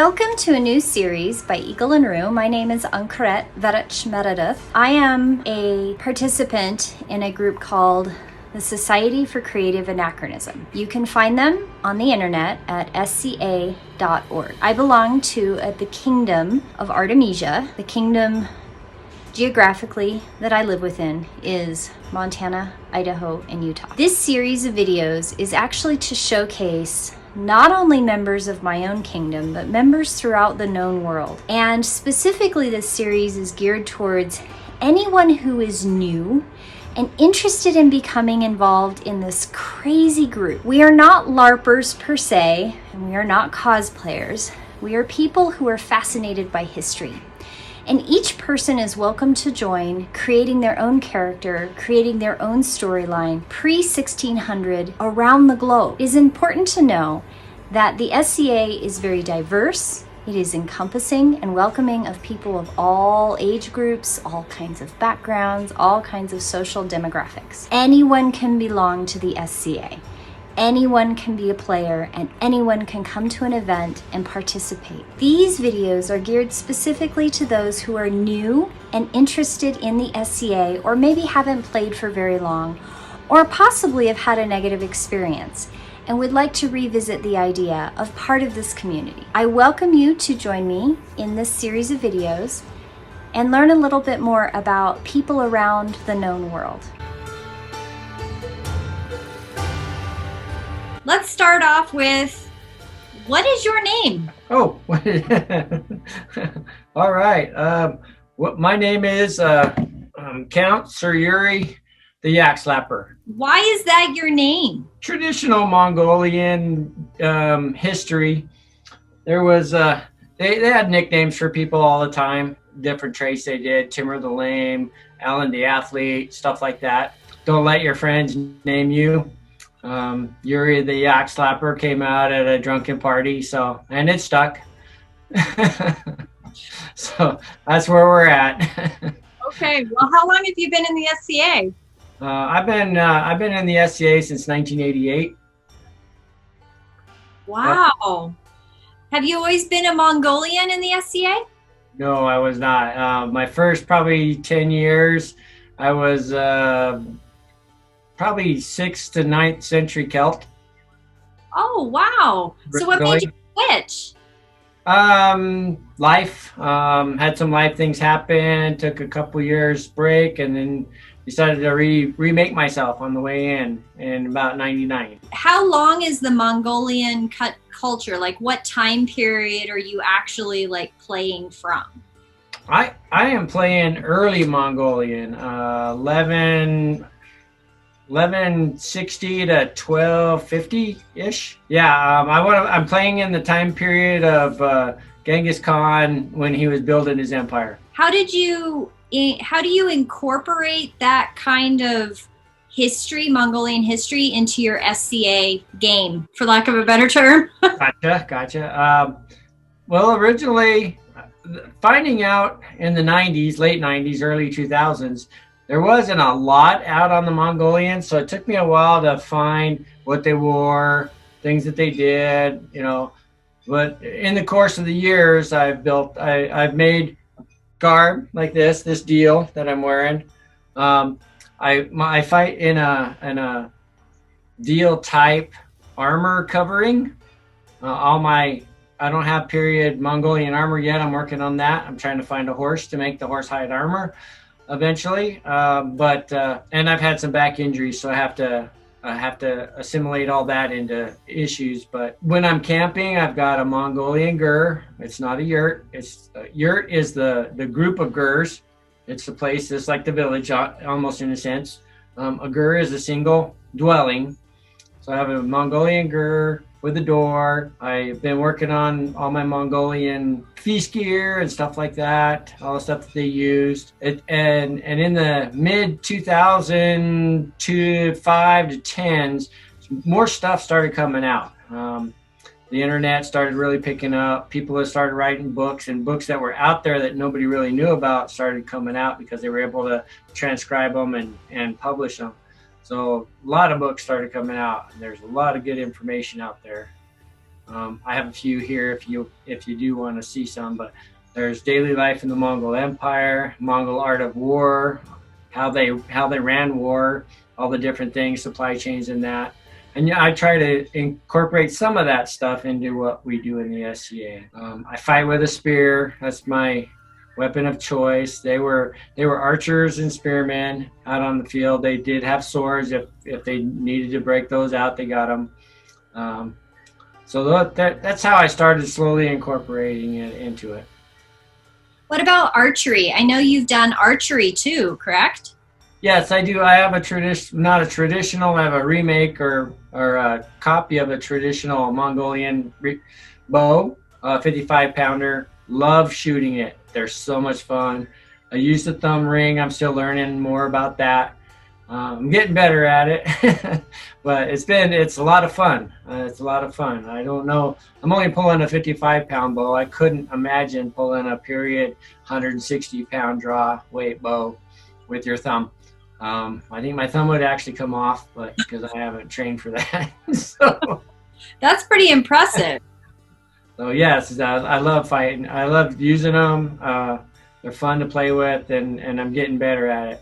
Welcome to a new series by Eagle and Rue. My name is Ankaret Verich Meredith. I am a participant in a group called the Society for Creative Anachronism. You can find them on the internet at SCA.org. I belong to the Kingdom of Artemisia. The kingdom geographically that I live within is Montana, Idaho, and Utah. This series of videos is actually to showcase not only members of my own kingdom, but members throughout the known world. And specifically, this series is geared towards anyone who is new and interested in becoming involved in this crazy group. We are not LARPers per se, and we are not cosplayers. We are people who are fascinated by history. And each person is welcome to join, creating their own character, creating their own storyline, pre-1600 around the globe. It is important to know that the SCA is very diverse. It is encompassing and welcoming of people of all age groups, all kinds of backgrounds, all kinds of social demographics. Anyone can belong to the SCA. Anyone can be a player and anyone can come to an event and participate. These videos are geared specifically to those who are new and interested in the SCA, or maybe haven't played for very long, or possibly have had a negative experience and would like to revisit the idea of part of this community. I welcome you to join me in this series of videos and learn a little bit more about people around the known world. Let's start off with, what is your name? Oh, all right. My name is Count Sir Yuri the Yak Slapper. Why is that your name? Traditional Mongolian history. There was they had nicknames for people all the time. Different traits they did. Timur the Lame, Alan the Athlete, stuff like that. Don't let your friends name you. Yuri the Yak Slapper came out at a drunken party, and it stuck. So that's where we're at. Okay, well, how long have you been in the SCA? I've been in the SCA since 1988. Wow. Have you always been a Mongolian in the SCA? No, I was not. My first probably 10 years, I was probably 6th to 9th century Celt. Oh, wow. So what made you switch? Life. Had some life things happen, took a couple years break, and then decided to remake myself on the way in about 99. How long is the Mongolian culture? Like, what time period are you actually like playing from? I am playing early Mongolian, 1160 to 1250 ish. Yeah, I'm playing in the time period of Genghis Khan when he was building his empire. How do you incorporate that kind of history, Mongolian history, into your SCA game, for lack of a better term? Gotcha. Well, originally, finding out in the 90s, late 90s, early 2000s, there wasn't a lot out on the Mongolians, so it took me a while to find what they wore, things that they did, But in the course of the years, I've made garb like this deal that I'm wearing. I fight in a deal type armor covering. I don't have period Mongolian armor yet. I'm working on that. I'm trying to find a horse to make the horse hide armor eventually. And I've had some back injuries, so I have to assimilate all that into issues. But when I'm camping, I've got a Mongolian gur. It's not a yurt. Yurt is the group of gurs. It's the place that's like the village, almost in a sense. A gur is a single dwelling. So I have a Mongolian gur with a door. I've been working on all my Mongolian feast gear and stuff like that, all the stuff that they used. And in the mid 2005 to 10s, more stuff started coming out. The internet started really picking up. People have started writing books, and books that were out there that nobody really knew about started coming out because they were able to transcribe them and publish them. So a lot of books started coming out, and there's a lot of good information out there. I have a few here if you do want to see some, but there's daily life in the Mongol Empire, Mongol art of war, how they ran war, all the different things, supply chains in that. And yeah, I try to incorporate some of that stuff into what we do in the SCA. I fight with a spear. That's my weapon of choice. They were archers and spearmen out on the field. They did have swords. If they needed to break those out, they got them. So that's how I started slowly incorporating it into it. What about archery? I know you've done archery too, correct? Yes, I do. I have not a traditional. I have a remake or a copy of a traditional Mongolian bow, 55 pounder. Love shooting it. They're so much fun. I use the thumb ring. I'm still learning more about that. I'm getting better at it, but it's a lot of fun. It's a lot of fun. I don't know. I'm only pulling a 55-pound bow. I couldn't imagine pulling a period 160-pound draw weight bow with your thumb. I think my thumb would actually come off, but because I haven't trained for that. So that's pretty impressive. So yes, I love fighting. I love using them. They're fun to play with, and I'm getting better at it.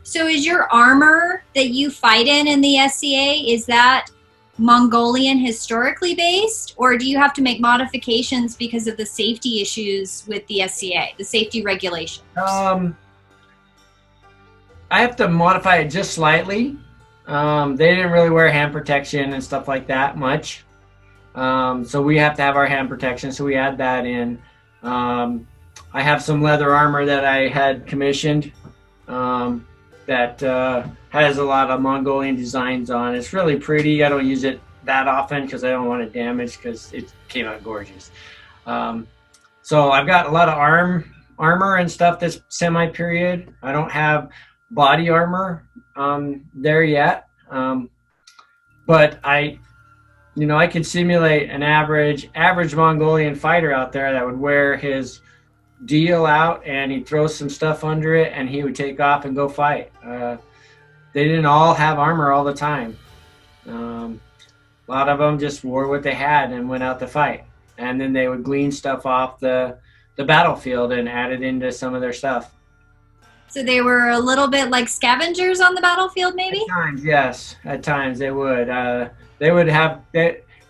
So is your armor that you fight in the SCA, is that Mongolian historically based, or do you have to make modifications because of the safety issues with the SCA, the safety regulations? I have to modify it just slightly. They didn't really wear hand protection and stuff like that much. So we have to have our hand protection, so we add that in. I have some leather armor that I had commissioned that has a lot of Mongolian designs on. It's really pretty. I don't use it that often because I don't want it damaged because it came out gorgeous. So I've got a lot of armor and stuff that's semi-period. I don't have body armor there yet, but I could simulate an average Mongolian fighter out there that would wear his deal out and he'd throw some stuff under it and he would take off and go fight. They didn't all have armor all the time. A lot of them just wore what they had and went out to fight, and then they would glean stuff off the battlefield and add it into some of their stuff. So they were a little bit like scavengers on the battlefield, maybe? At times, yes. At times they would. They would have,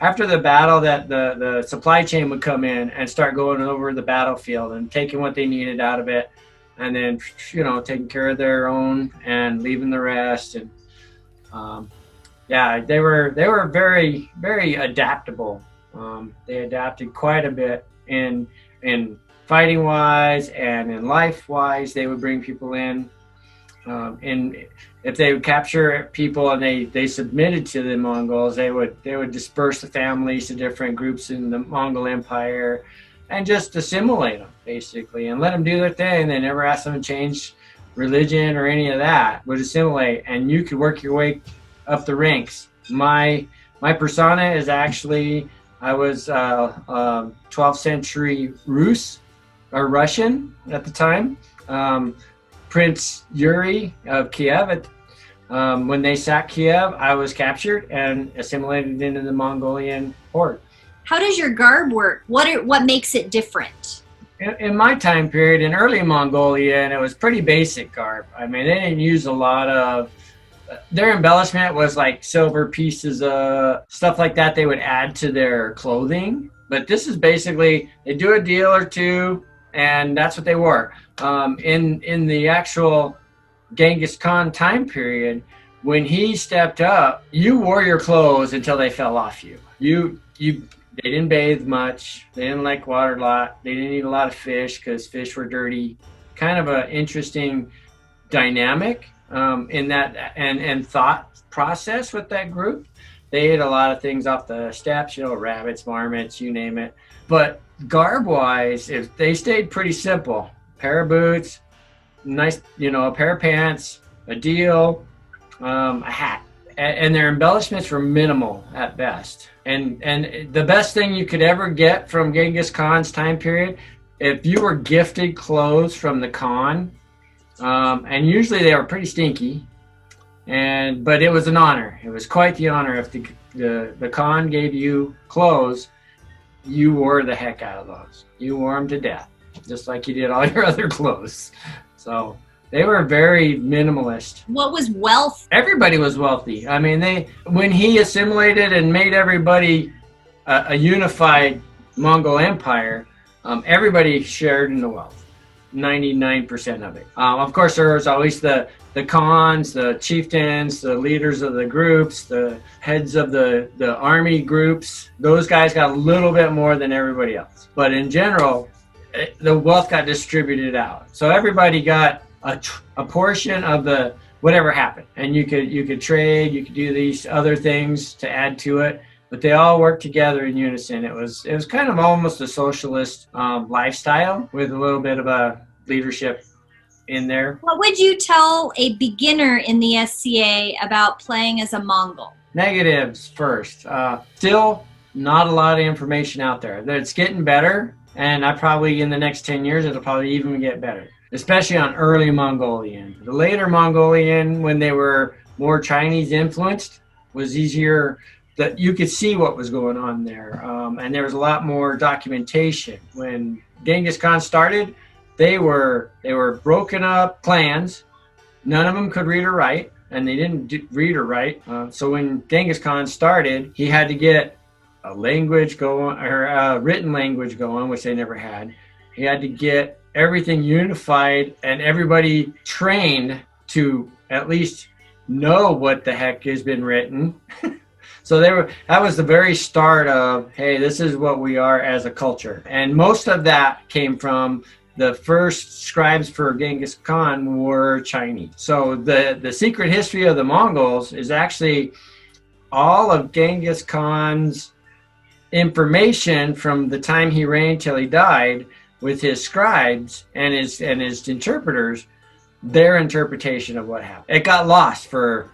after the battle, that the supply chain would come in and start going over the battlefield and taking what they needed out of it, and then taking care of their own and leaving the rest. And they were very, very adaptable. They adapted quite a bit in fighting wise and in life wise. They would bring people in, and if they would capture people and they submitted to the Mongols, they would disperse the families to different groups in the Mongol Empire and just assimilate them basically and let them do their thing. They never asked them to change religion or any of that. Would assimilate, and you could work your way up the ranks. My persona is actually, I was 12th century Rus or Russian at the time. Prince Yuri of Kiev. When they sacked Kiev, I was captured and assimilated into the Mongolian horde. How does your garb work? What makes it different? In my time period, in early Mongolia, and it was pretty basic garb. I mean, they didn't use a lot of. Their embellishment was like silver pieces of stuff like that they would add to their clothing. But this is basically, they do a deal or two, and that's what they wore. In the actual Genghis Khan time period, when he stepped up, you wore your clothes until they fell off you. They didn't bathe much. They didn't like water a lot. They didn't eat a lot of fish because fish were dirty. Kind of an interesting dynamic in that and thought process with that group. They ate a lot of things off the steppes, rabbits, marmots, you name it. But garb-wise, if they stayed pretty simple, pair of boots, nice, a pair of pants, a deal, a hat, and their embellishments were minimal at best. And the best thing you could ever get from Genghis Khan's time period, if you were gifted clothes from the Khan, and usually they were pretty stinky, But it was an honor. It was quite the honor. If the Khan gave you clothes, you wore the heck out of those. You wore them to death, just like you did all your other clothes. So they were very minimalist. What was wealth? Everybody was wealthy. I mean, when he assimilated and made everybody a unified Mongol empire, everybody shared in the wealth. 99% of it. Of course, there was always the khans, the chieftains, the leaders of the groups, the heads of the army groups. Those guys got a little bit more than everybody else. But in general, the wealth got distributed out. So everybody got a portion of the whatever happened. And you could trade, you could do these other things to add to it. But they all worked together in unison. It was kind of almost a socialist lifestyle with a little bit of a leadership in there. What would you tell a beginner in the SCA about playing as a Mongol? Negatives first. Still not a lot of information out there. It's getting better, and I probably in the next 10 years it'll probably even get better, especially on early Mongolian. The later Mongolian, when they were more Chinese influenced, was easier. That you could see what was going on there, and there was a lot more documentation. When Genghis Khan started, they were broken up clans. None of them could read or write, and they didn't read or write. So when Genghis Khan started, he had to get a language going, or a written language going, which they never had. He had to get everything unified and everybody trained to at least know what the heck has been written. So that was the very start of, hey, this is what we are as a culture. And most of that came from the first scribes for Genghis Khan were Chinese. So the secret history of the Mongols is actually all of Genghis Khan's information from the time he reigned till he died, with his scribes and his interpreters, their interpretation of what happened. It got lost for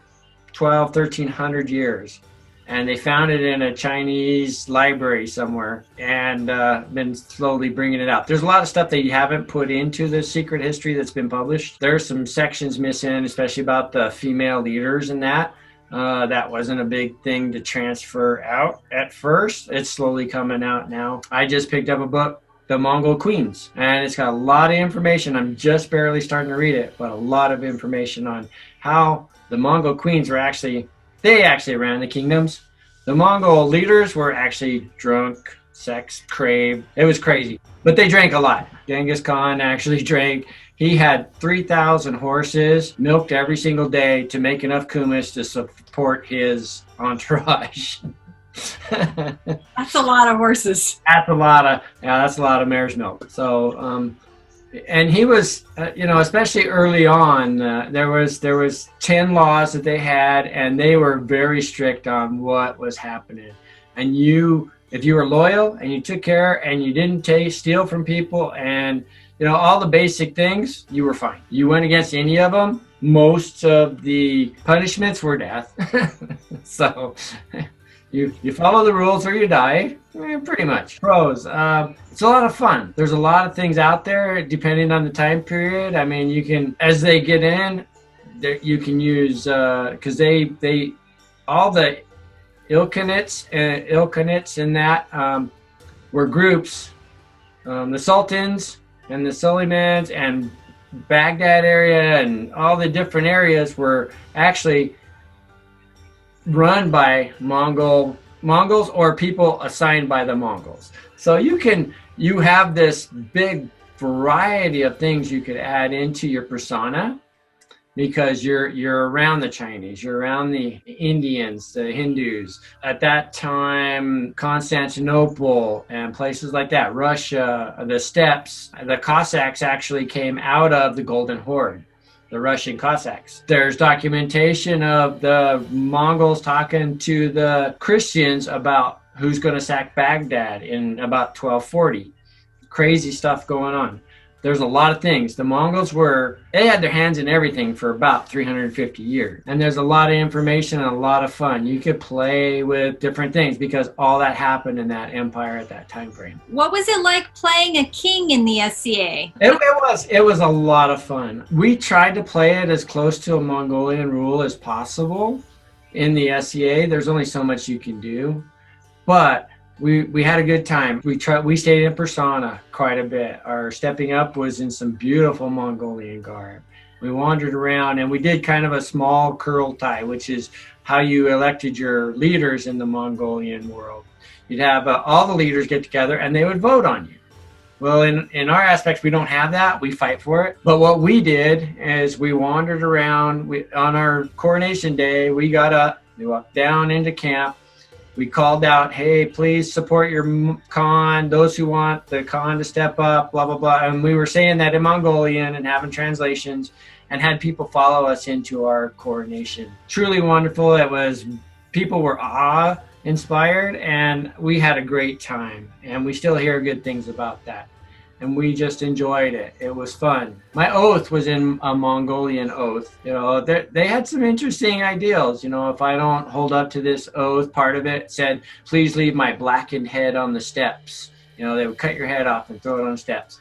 1,300 years. And they found it in a Chinese library somewhere and been slowly bringing it out. There's a lot of stuff that you haven't put into the secret history that's been published. There's some sections missing, especially about the female leaders and that. That wasn't a big thing to transfer out at first. It's slowly coming out now. I just picked up a book, The Mongol Queens, and it's got a lot of information. I'm just barely starting to read it, but a lot of information on how the Mongol queens were they actually ran the kingdoms. The Mongol leaders were actually drunk, sex craved. It was crazy. But they drank a lot. Genghis Khan actually drank. He had 3,000 horses, milked every single day to make enough kumis to support his entourage. That's a lot of horses. That's a lot of mare's milk. So, and he was, especially early on, there was 10 laws that they had, and they were very strict on what was happening. And if you were loyal and you took care and you didn't steal from people and, all the basic things, you were fine. You went against any of them, most of the punishments were death. So you follow the rules or you die, pretty much. Pros, it's a lot of fun. There's a lot of things out there depending on the time period. I mean, you can, as they get in, you can use, because they all the Ilkhanates and that were groups. The Sultans and the Suleimans and Baghdad area and all the different areas were actually run by Mongols or people assigned by the Mongols. So you have this big variety of things you could add into your persona because you're around the Chinese, you're around the Indians, the Hindus. At that time, Constantinople and places like that, Russia, the steppes, the Cossacks actually came out of the Golden Horde. The Russian Cossacks. There's documentation of the Mongols talking to the Christians about who's going to sack Baghdad in about 1240. Crazy stuff going on. there's a lot of things. The Mongols they had their hands in everything for about 350 years. And there's a lot of information and a lot of fun. You could play with different things because all that happened in that empire at that time frame. What was it like playing a king in the SCA? It was a lot of fun. We tried to play it as close to a Mongolian rule as possible in the SCA. There's only so much you can do, but we had a good time. We stayed in persona quite a bit. Our stepping up was in some beautiful Mongolian garb. We wandered around and we did kind of a small curl tie, which is how you elected your leaders in the Mongolian world. You'd have all the leaders get together and they would vote on you. Well, in our aspects, we don't have that. We fight for it. But what we did is we wandered around. On our coronation day, we got up, we walked down into camp. We called out, hey, please support your Khan, those who want the Khan to step up, blah, blah, blah. And we were saying that in Mongolian and having translations and had people follow us into our coronation. Truly wonderful. People were awe-inspired, and we had a great time. And we still hear good things about that. And we just enjoyed it. It was fun. My oath was in a Mongolian oath. They had some interesting ideals. If I don't hold up to this oath, part of it said, please leave my blackened head on the steps. They would cut your head off and throw it on the steps,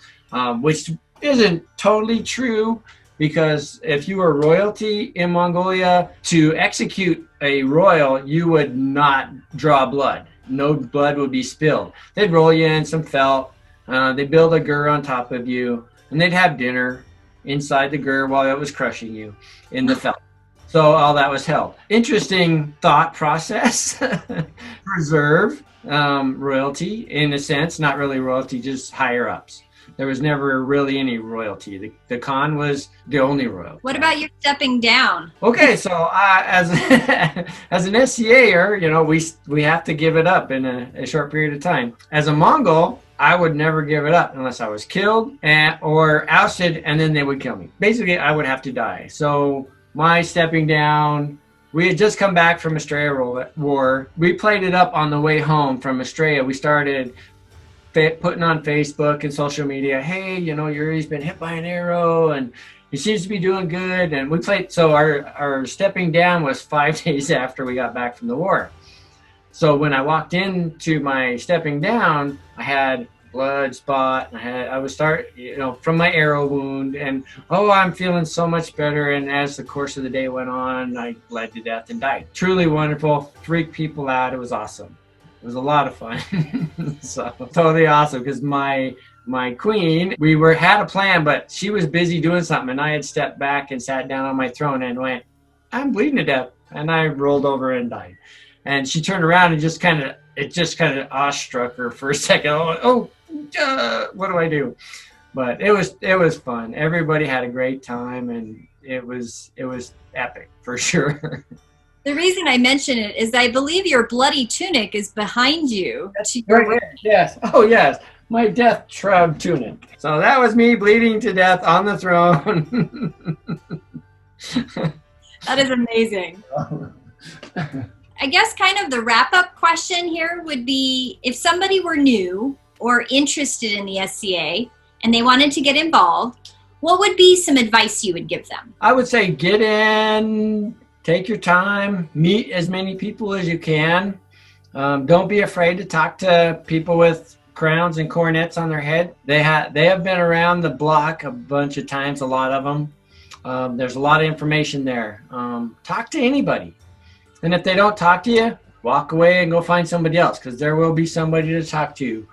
which isn't totally true, because if you were royalty in Mongolia, to execute a royal, you would not draw blood. No blood would be spilled. They'd roll you in some felt. They build a gur on top of you, and they'd have dinner inside the gur while it was crushing you in the felt. So all that was held. Interesting thought process. Preserve royalty, in a sense, not really royalty, just higher ups. There was never really any royalty. The Khan was the only royalty. What about your stepping down? Okay, so as an SCAer, we have to give it up in a short period of time. As a Mongol, I would never give it up unless I was killed or ousted, and then they would kill me. Basically, I would have to die. So my stepping down, we had just come back from Estrella War. We played it up on the way home from Estrella. We started putting on Facebook and social media, hey, Yuri's been hit by an arrow and he seems to be doing good. And we played, so our stepping down was 5 days after we got back from the war. So when I walked into my stepping down, I had blood spot, and I was from my arrow wound, and I'm feeling so much better. And as the course of the day went on, I bled to death and died. Truly wonderful, freaked people out. It was awesome. It was a lot of fun. So totally awesome, because my queen, we had a plan, but she was busy doing something, and I had stepped back and sat down on my throne and went, I'm bleeding to death, and I rolled over and died. And she turned around and just kind of awestruck her for a second. What do I do? But it was fun. Everybody had a great time, and it was epic for sure. The reason I mention it is I believe your bloody tunic is behind you. Yes. Oh, yes. My death shroud tunic. So that was me bleeding to death on the throne. That is amazing. I guess kind of the wrap-up question here would be, if somebody were new or interested in the SCA and they wanted to get involved, what would be some advice you would give them? I would say get in, take your time, meet as many people as you can. Don't be afraid to talk to people with crowns and coronets on their head. They have been around the block a bunch of times, a lot of them. There's a lot of information there. Talk to anybody. And if they don't talk to you, walk away and go find somebody else, because there will be somebody to talk to.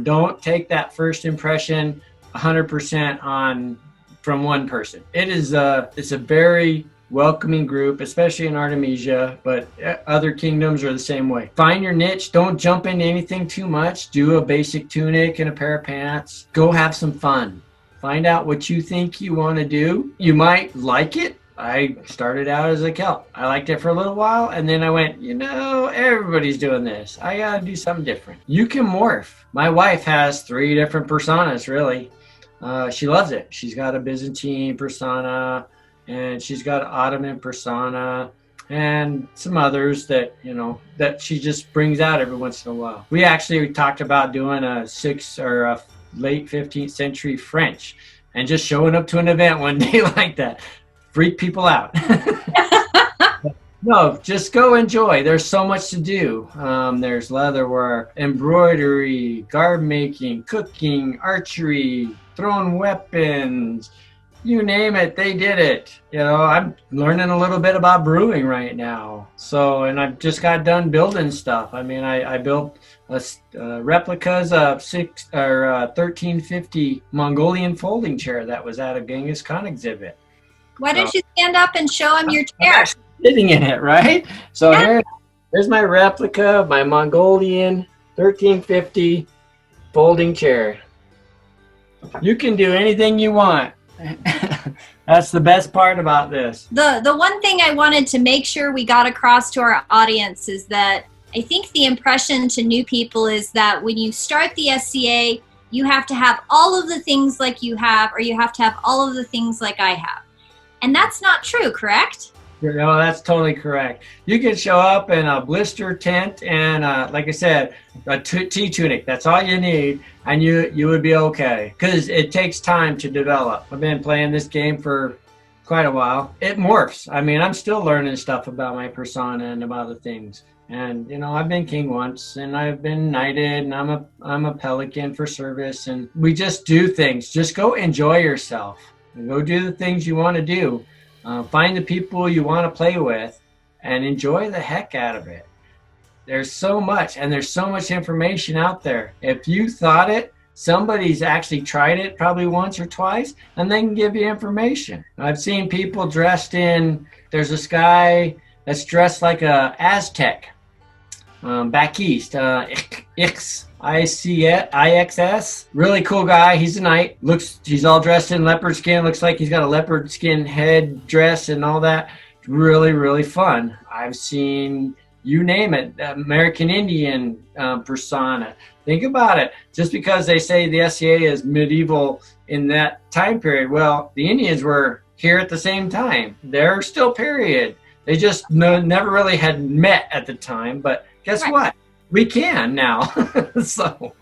Don't take that first impression 100% from one person. It's a very welcoming group, especially in Artemisia, but other kingdoms are the same way. Find your niche. Don't jump into anything too much. Do a basic tunic and a pair of pants. Go have some fun. Find out what you think you want to do. You might like it. I started out as a Celt. I liked it for a little while, and then I went, everybody's doing this. I gotta do something different. You can morph. My wife has 3 different personas, really. She loves it. She's got a Byzantine persona, and she's got an Ottoman persona, and some others that she just brings out every once in a while. We actually talked about doing a 6 or a late 15th century French. And just showing up to an event one day like that freak people out. No, just go enjoy. There's so much to do. There's leatherwork, embroidery, garb making, cooking, archery, throwing weapons, you name it, they did it. You know, I'm learning a little bit about brewing right now. So, and I've just got done building stuff. I mean, I built replicas of 1350 Mongolian folding chair that was at a Genghis Khan exhibit. Why don't you stand up and show them your chair? Sitting in it, right? So here's my replica of my Mongolian 1350 folding chair. You can do anything you want. That's the best part about this. The one thing I wanted to make sure we got across to our audience is that I think the impression to new people is that when you start the SCA, you have to have all of the things like you have, or you have to have all of the things like I have. And that's not true, correct? No, that's totally correct. You can show up in a blister tent and, like I said, a tea tunic. That's all you need, and you would be okay. Because it takes time to develop. I've been playing this game for quite a while. It morphs. I mean, I'm still learning stuff about my persona and about the things. And you know, I've been king once, and I've been knighted, and I'm a pelican for service. And we just do things. Just go enjoy yourself and go do the things you want to do. Find the people you want to play with and enjoy the heck out of it. There's so much, and there's so much information out there. If you thought it, somebody's actually tried it probably once or twice, and they can give you information. I've seen people dressed in, there's this guy that's dressed like a Aztec back east, IXS. Really cool guy. He's a knight. He's all dressed in leopard skin. Looks like he's got a leopard skin head dress and all that. Really, really fun. I've seen, you name it, American Indian persona. Think about it. Just because they say the SCA is medieval in that time period, well, the Indians were here at the same time. They're still period. They just never really had met at the time, but guess what? We can now. So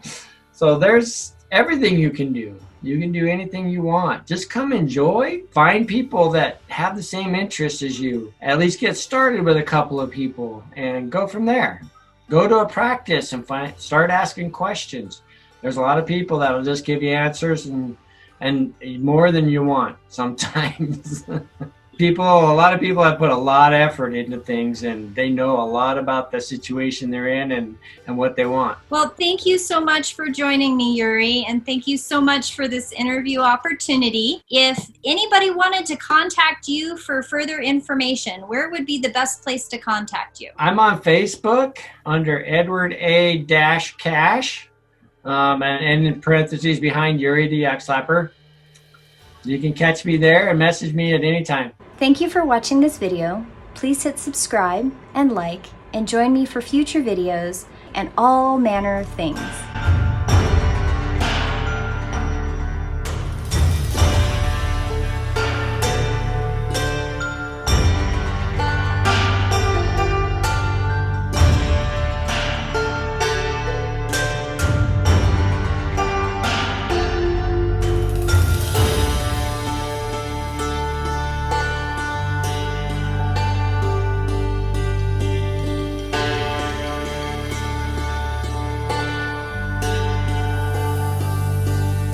there's everything you can do. You can do anything you want. Just come enjoy. Find people that have the same interests as you. At least get started with a couple of people and go from there. Go to a practice and start asking questions. There's a lot of people that will just give you answers and more than you want sometimes. A lot of people have put a lot of effort into things, and they know a lot about the situation they're in and what they want. Well, thank you so much for joining me, Yuri, and thank you so much for this interview opportunity. If anybody wanted to contact you for further information, where would be the best place to contact you? I'm on Facebook under Edward A. Cash, and in parentheses behind Yuri the Yak Slapper. You can catch me there and message me at any time. Thank you for watching this video. Please hit subscribe and like, and join me for future videos and all manner of things.